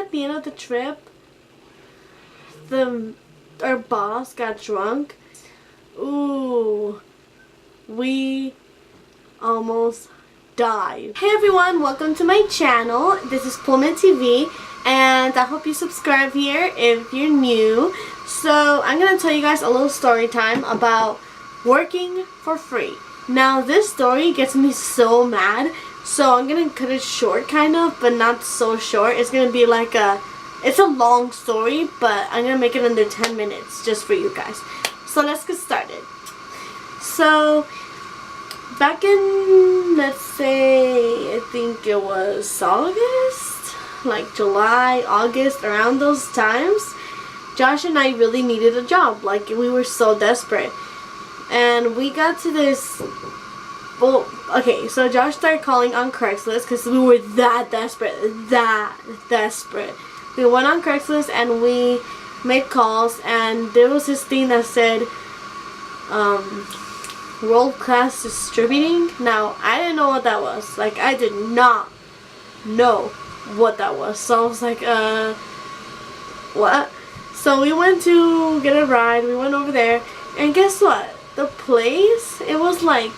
at the end of the trip, our boss got drunk. Ooh, we almost died. Hey everyone, welcome to my channel. This is Pullman TV, and I hope you subscribe here if you're new. So I'm gonna tell you guys a little story time about working for free. Now this story gets me so mad, so I'm gonna cut it short kind of, but not so short. It's gonna be like it's a long story, but I'm gonna make it under 10 minutes just for you guys. So let's get started. So back in, let's say, I think it was August, like July, August, around those times, Josh and I really needed a job. Like, we were so desperate. And we got to this, well, okay, so Josh started calling on Craigslist because we were that desperate. We went on Craigslist and we made calls, and there was this thing that said, World Class Distributing. Now, I didn't know what that was. Like, I did not know what that was. So I was like, what? So we went to get a ride. We went over there, and guess what? The place, it was like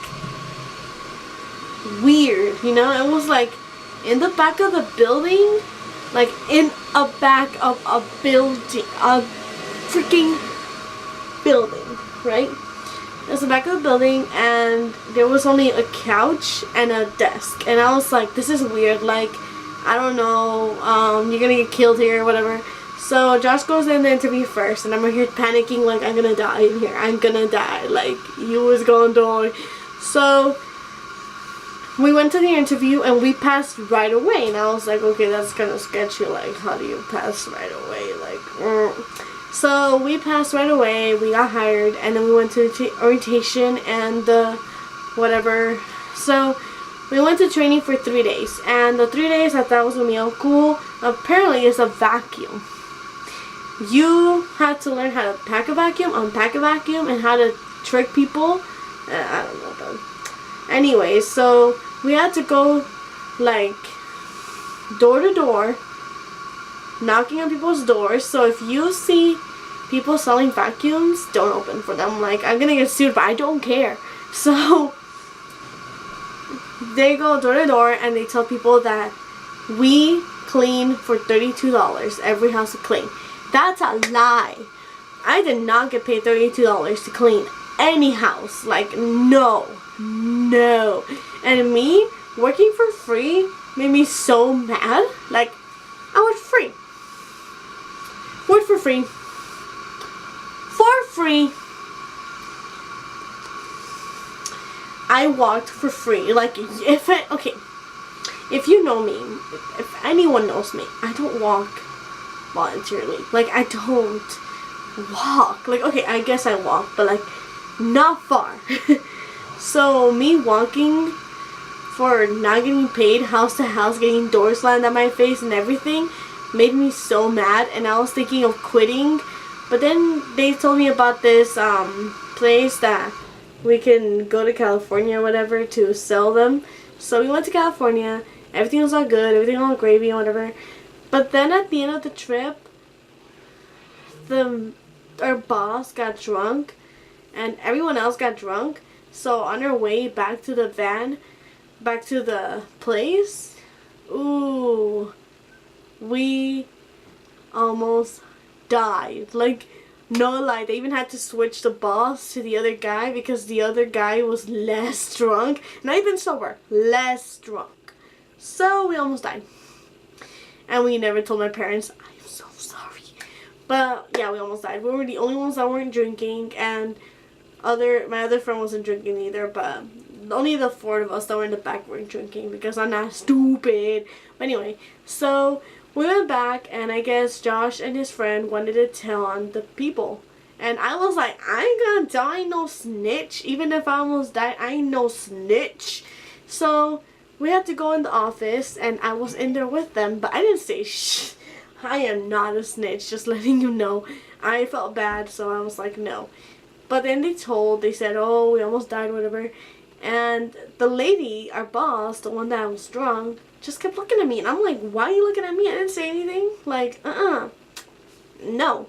weird, you know? It was like in the back of the building, like in a back of a building, a freaking building, right? It was the back of the building, and there was only a couch and a desk, and I was like, this is weird, like, I don't know, you're gonna get killed here or whatever. So Josh goes in the interview first, and I'm here panicking like I'm gonna die in here. I'm gonna die. Like, you was gonna die. So we went to the interview and we passed right away. And I was like, okay, that's kind of sketchy. Like, how do you pass right away? Like, So we passed right away. We got hired, and then we went to orientation and whatever. So we went to training for 3 days, and the 3 days I thought was gonna be all cool. Apparently, it's a vacuum. You have to learn how to pack a vacuum, unpack a vacuum, and how to trick people. I don't know, but anyway, so we had to go like door to door, knocking on people's doors. So if you see people selling vacuums, don't open for them. Like, I'm gonna get sued, but I don't care. So they go door to door and they tell people that we clean for $32. Every house to clean. That's a lie. I did not get paid $32 to clean any house. Like, no. And me working for free made me so mad. Like, I worked free. Worked for free. For free. I walked for free. Like, if you know me, if anyone knows me, I don't walk voluntarily. Like, I don't walk. Like, okay, I guess I walk, but like not far. So me walking for not getting paid, house to house, getting doors slammed at my face and everything, made me so mad, and I was thinking of quitting. But then they told me about this place that we can go to California or whatever to sell them. So we went to California. Everything was all good. Everything all gravy and whatever. But then at the end of the trip, our boss got drunk, and everyone else got drunk. So on our way back to the van, back to the place, ooh, we almost died. Like, no lie, they even had to switch the boss to the other guy because the other guy was less drunk. Not even sober, less drunk. So we almost died. And we never told my parents. I'm so sorry. But yeah, we almost died. We were the only ones that weren't drinking, and my other friend wasn't drinking either, but only the 4 of us that were in the back weren't drinking because I'm not stupid. But anyway, so we went back, and I guess Josh and his friend wanted to tell on the people. And I was like, I ain't gonna die no snitch. Even if I almost died, I ain't no snitch. So we had to go in the office, and I was in there with them, but I didn't say shh. I am not a snitch, just letting you know. I felt bad, so I was like, no. But then they said, oh, we almost died, whatever. And the lady, our boss, the one that was drunk, just kept looking at me. And I'm like, why are you looking at me? I didn't say anything. Like, no.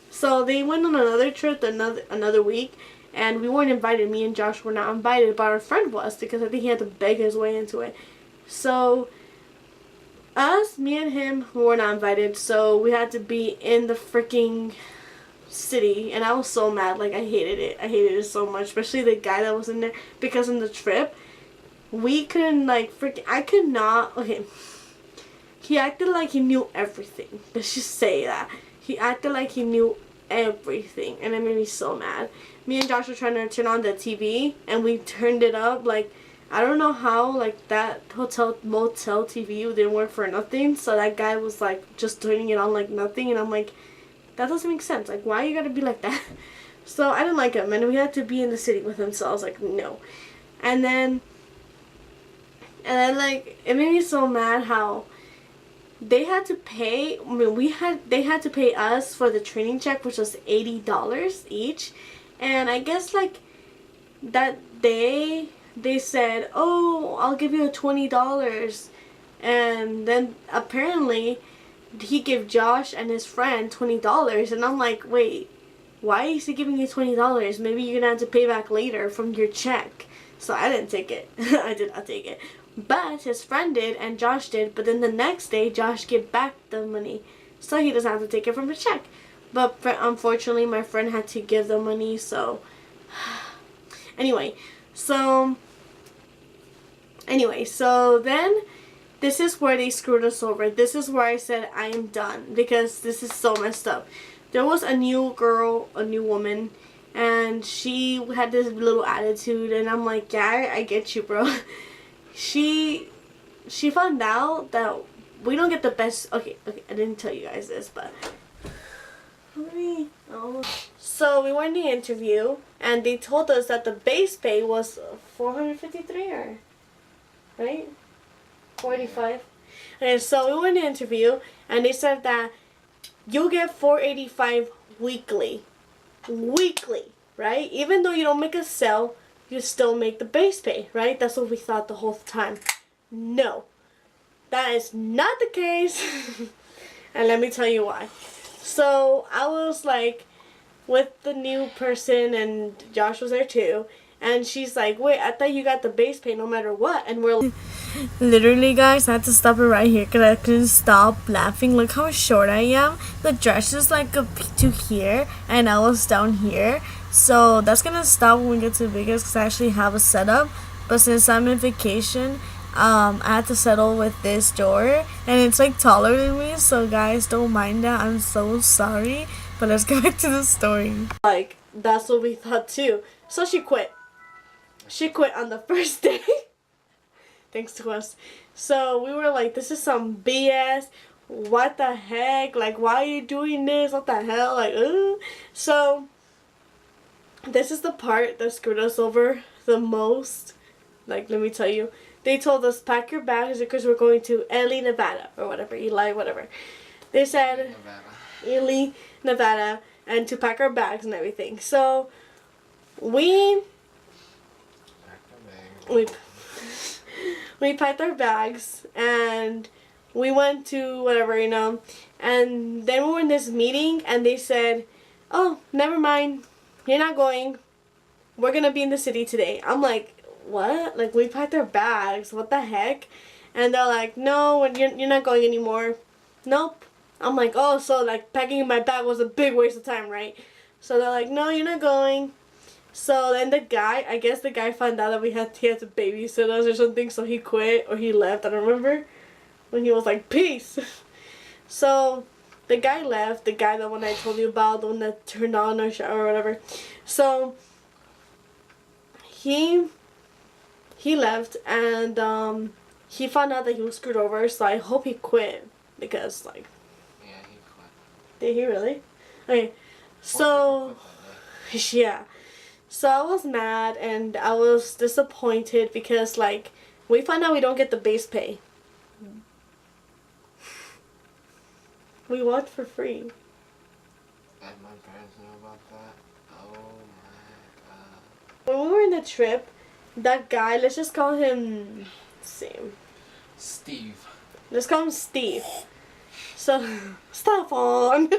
So they went on another trip another week. And we weren't invited. Me and Josh were not invited. But our friend was, because I think he had to beg his way into it. So me and him were not invited. So we had to be in the freaking city, and I was so mad. Like, I hated it so much, especially the guy that was in there, because in the trip we couldn't, like, freaking, I could not, okay, he acted like he knew everything. Let's just say that he acted like he knew everything, and it made me so mad. Me and Josh were trying to turn on the TV, and we turned it up, like, I don't know how, like, that motel TV didn't work for nothing. So that guy was like just turning it on like nothing, and I'm like, that doesn't make sense. Like, why you gotta be like that? So I didn't like him, and we had to be in the city with him. So I was like, no. And then like, it made me so mad how they had to pay. I mean, they had to pay us for the training check, which was $80 each. And I guess like that day they said, oh, I'll give you $20. And then apparently he gave Josh and his friend $20, and I'm like, wait, why is he giving you $20? Maybe you're gonna have to pay back later from your check. So I didn't take it. I did not take it. But his friend did, and Josh did. But then the next day, Josh gave back the money, so he doesn't have to take it from his check. But unfortunately, my friend had to give the money. So anyway, so then this is where they screwed us over. This is where I said I am done, because this is so messed up. There was a new girl, a new woman, and she had this little attitude, and I'm like, yeah, I get you, bro. She found out that we don't get the best. Okay, I didn't tell you guys this, but so we went in the interview, and they told us that the base pay was $453, or right? 45. Okay, so we went to interview, and they said that you'll get $485 weekly, right? Even though you don't make a sale, you still make the base pay, right? That's what we thought the whole time. No, that is not the case. And let me tell you why. So I was like with the new person, and Josh was there too. And she's like, wait, I thought you got the base pay no matter what. And we're like, literally, guys, I had to stop it right here because I couldn't stop laughing. Look how short I am. The dress is like up to here, and I was down here. So that's going to stop when we get to Vegas, because I actually have a setup. But since I'm in vacation, I had to settle with this door, and it's like taller than me. So guys, don't mind that. I'm so sorry. But let's get back to the story. Like, that's what we thought too. So she quit. She quit on the first day. Thanks to us. So we were like, this is some BS. What the heck? Like, why are you doing this? What the hell? Like, So this is the part that screwed us over the most. Like, let me tell you. They told us, pack your bags because we're going to Ely, Nevada. Or whatever. Eli, whatever. They said, Ely, Nevada. And to pack our bags and everything. So we packed our bags, and we went to whatever, and then we were in this meeting, and they said, oh, never mind, you're not going, we're gonna be in the city today. I'm like, what? Like, we packed our bags, what the heck? And they're like, no, you're not going anymore. Nope. I'm like, oh, so like packing my bag was a big waste of time, right? So they're like, no, you're not going. So then I guess the guy found out that he had to babysit us or something, so he quit or he left. I don't remember, when he was like, peace. So the guy left, the one I told you about, the one that turned on our shower or whatever. So he left, and he found out that he was screwed over, so I hope he quit, because like, yeah, he quit. Did he really? Okay, so yeah. So I was mad, and I was disappointed because, like, we found out we don't get the base pay. We walked for free. And my parents knew about that? Oh my god. When we were in the trip, that guy, let's just call him Steve. Let's call him Steve. So, Stefan.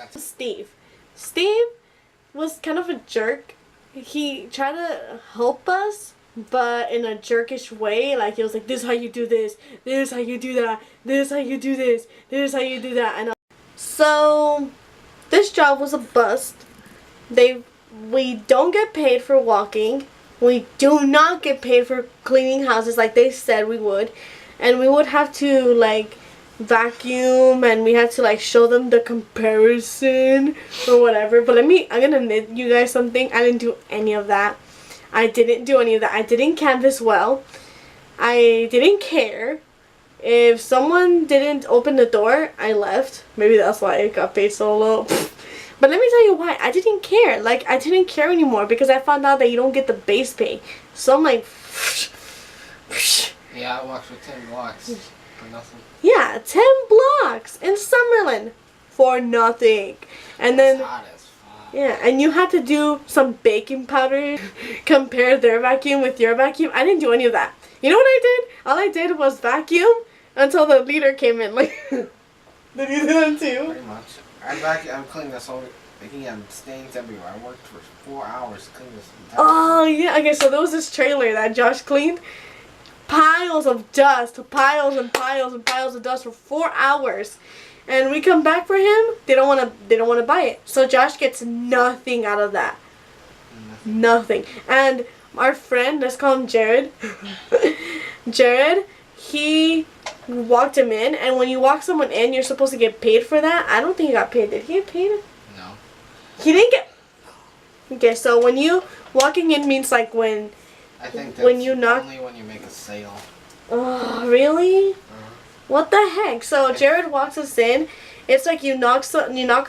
Steve. Steve was kind of a jerk. He tried to help us, but in a jerkish way. Like, he was like, this is how you do this. This is how you do that. This is how you do this. This is how you do that. And so, this job was a bust. We don't get paid for walking. We do not get paid for cleaning houses like they said we would. And we would have to, like, vacuum, and we had to, like, show them the comparison or whatever. But I'm gonna admit you guys something. I didn't do any of that. I didn't do any of that. I didn't canvas well. I didn't care. If someone didn't open the door, I left. Maybe that's why I got paid so low. But let me tell you why. I didn't care. Like, I didn't care anymore because I found out that you don't get the base pay. So I'm like... Yeah, I walked for 10 blocks for nothing. Yeah, 10 blocks in Summerlin for nothing. And then... hot as fuck. Yeah, and you had to do some baking powder, compare their vacuum with your vacuum. I didn't do any of that. You know what I did? All I did was vacuum until the leader came in. Like, did you do that too? Pretty much. I'm cleaning this whole, making stains everywhere. I worked for 4 hours cleaning this entire Oh, yeah. Okay, so there was this trailer that Josh cleaned. Piles of dust, piles and piles and piles of dust for 4 hours. And we come back for him, they don't want to buy it. So Josh gets nothing out of that. Nothing. And our friend, let's call him Jared. Jared, he walked him in, and when you walk someone in, you're supposed to get paid for that. I don't think he got paid. Did he get paid? No. He didn't get... Okay, so when you... Walking in means like when... I think that's when you knock... only when you make a sale. Oh, really? What the heck? So Jared walks us in. It's like you knock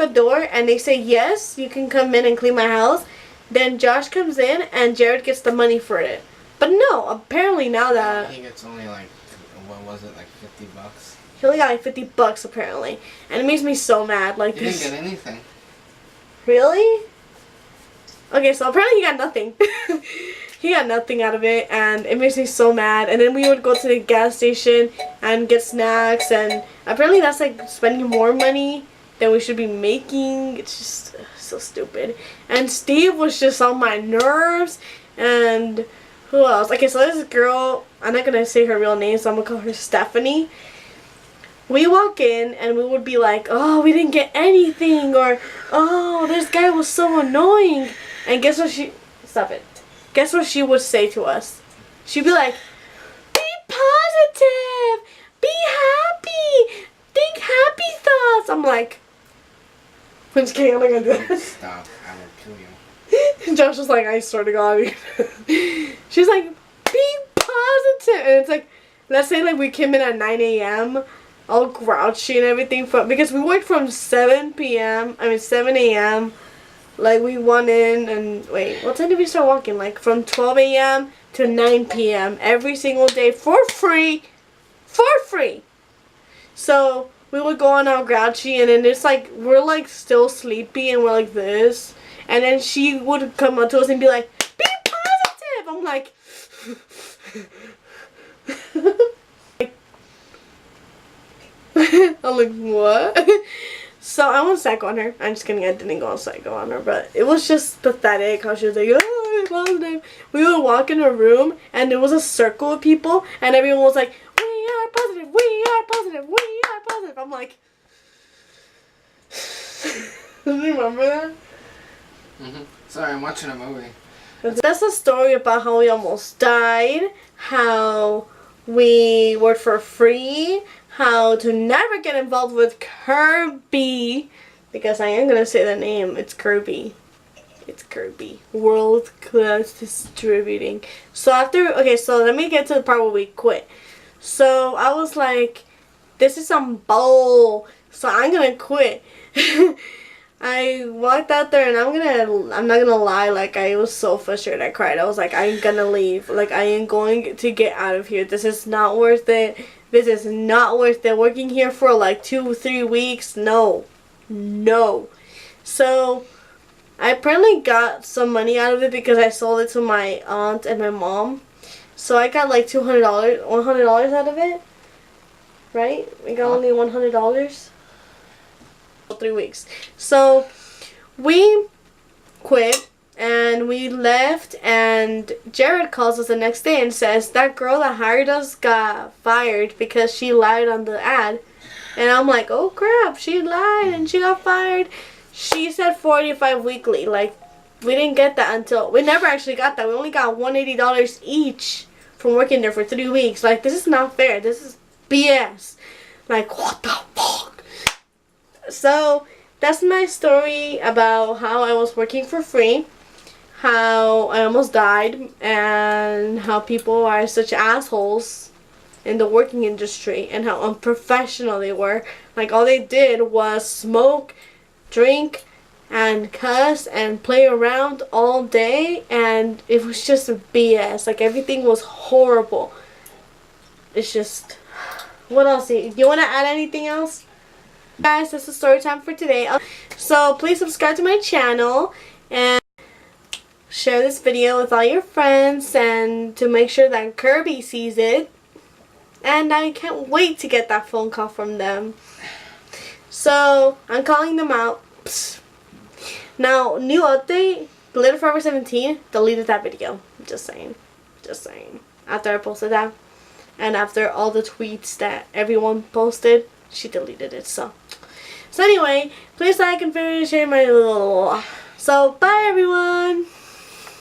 a door, and they say, yes, you can come in and clean my house. Then Josh comes in, and Jared gets the money for it. But no, apparently now that... He gets only like... What was it, like $50? He only got like $50 apparently, and it makes me so mad. Like, he didn't get anything. Really? Okay, so apparently he got nothing. He got nothing out of it, and it makes me so mad. And then we would go to the gas station and get snacks, and apparently that's like spending more money than we should be making. It's just so stupid. And Steve was just on my nerves, and who else? Okay, so this girl, I'm not gonna say her real name, so I'm gonna call her Stephanie. We walk in and we would be like, oh, we didn't get anything, or oh, this guy was so annoying. And guess what Guess what she would say to us? She'd be like, be positive, be happy, think happy thoughts. I'm like, I'm just kidding, I'm not gonna do that. Stop, I will kill you. Josh was like, I swear to God. She's like, be positive. And it's like, let's say like we came in at 9 a.m., all grouchy and everything, because we worked from 7 a.m. Like, we went in and, wait, what time did we start walking? Like, from 12 a.m. to 9 p.m. every single day for free. For free. So, we would go on all grouchy, and then it's like, we're like still sleepy, and we're like this. And then she would come up to us and be like, be positive. I'm like, I'm like, what? So I went psycho on her. I'm just kidding, I didn't go psycho on her, but it was just pathetic how she was like, oh, I'm positive. We would walk in a room, and there was a circle of people, and everyone was like, we are positive, we are positive, we are positive. I'm like, do you remember that? Sorry, I'm watching a movie. That's a story about how we almost died, how we worked for free, how to never get involved with Kirby, because I am going to say the name, it's Kirby. It's Kirby. World Class Distributing. So okay, so let me get to the part where we quit. So I was like, this is some bull, so I'm going to quit. I walked out there, and I'm not gonna lie, like, I was so frustrated. I cried. I was like, I'm gonna leave. Like, I am going to get out of here. This is not worth it. This is not worth it. Working here for like 2 or 3 weeks, no. So I apparently got some money out of it because I sold it to my aunt and my mom. So I got like $100 out of it. Right? We got only $100. 3 weeks. So we quit and we left, and Jared calls us the next day and says that girl that hired us got fired because she lied on the ad. And I'm like, oh crap, she lied and she got fired. She said 45 weekly. Like, we didn't get that until, we never actually got that. We only got $180 each from working there for 3 weeks. Like, this is not fair. This is BS. Like, what the fuck? So that's my story about how I was working for free, how I almost died, and how people are such assholes in the working industry and how unprofessional they were. Like, all they did was smoke, drink, and cuss and play around all day, and it was just BS. Like, everything was horrible. It's just, what else? You want to add anything else? Guys, this is story time for today. So please subscribe to my channel and share this video with all your friends, and to make sure that Kirby sees it. And I can't wait to get that phone call from them. So I'm calling them out. Psst. Now, new update, Glitter Forever 17 deleted that video. Just saying. Just saying. After I posted that, and after all the tweets that everyone posted, she deleted it. So anyway, please like and share my little. So bye everyone.